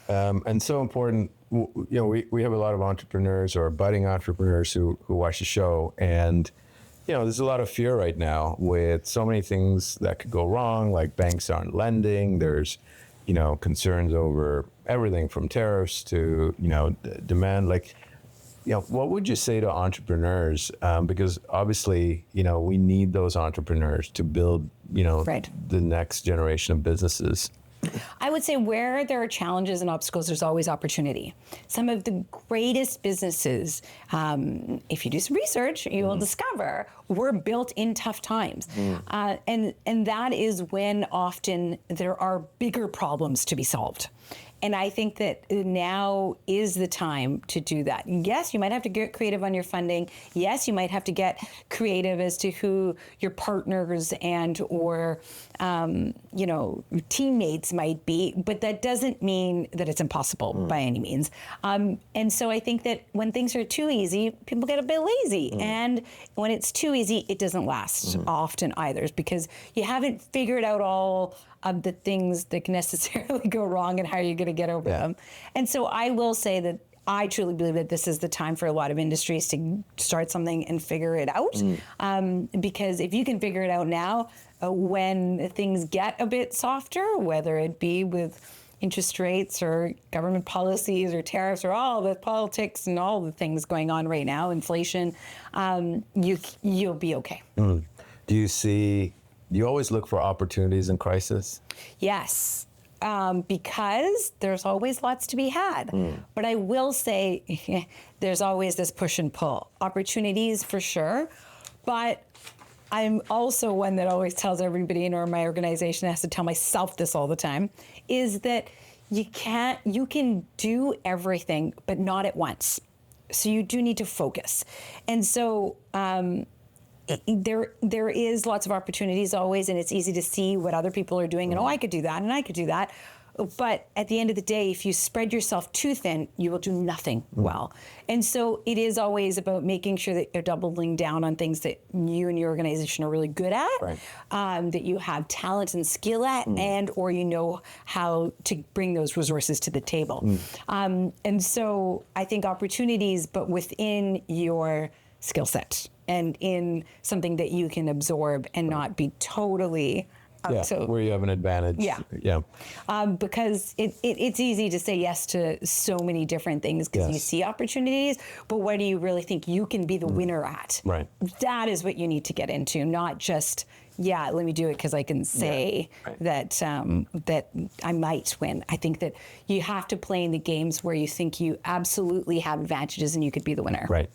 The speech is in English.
And so important. We have a lot of entrepreneurs or budding entrepreneurs who watch the show, and there's a lot of fear right now with so many things that could go wrong, like banks aren't lending. There's concerns over everything from tariffs to demand. Like, what would you say to entrepreneurs? Because obviously, we need those entrepreneurs to build Right. the next generation of businesses. I would say where there are challenges and obstacles, there's always opportunity. Some of the greatest businesses, if you do some research, you will discover were built in tough times. And that is when often there are bigger problems to be solved. And I think that now is the time to do that. Yes, you might have to get creative on your funding. Yes, you might have to get creative as to who your partners and or teammates might be, but that doesn't mean that it's impossible by any means. And so I think that when things are too easy, people get a bit lazy. And when it's too easy, it doesn't last often either, because you haven't figured out all of the things that can necessarily go wrong and how you're going to get over them. And so I will say that I truly believe that this is the time for a lot of industries to start something and figure it out. Because if you can figure it out now, when things get a bit softer, whether it be with interest rates or government policies or tariffs or all the politics and all the things going on right now, inflation, you'll be okay. Do you always look for opportunities in crisis? Yes. Because there's always lots to be had. But I will say there's always this push and pull. Opportunities for sure, but I'm also one that always tells everybody, or my organization has to tell myself this all the time, is that you can do everything, but not at once. So you do need to focus. And so there is lots of opportunities always, and it's easy to see what other people are doing, and I could do that, and I could do that. But at the end of the day, if you spread yourself too thin, you will do nothing well. And so it is always about making sure that you're doubling down on things that you and your organization are really good at, that you have talent and skill at, and or how to bring those resources to the table. And so I think opportunities, but within your skill set and in something that you can absorb and not be totally where you have an advantage. Because it's easy to say yes to so many different things because you see opportunities, but what do you really think you can be the winner at? Right. That is what you need to get into, not just let me do it because I can say that that I might win. I think that you have to play in the games where you think you absolutely have advantages and you could be the winner. Right.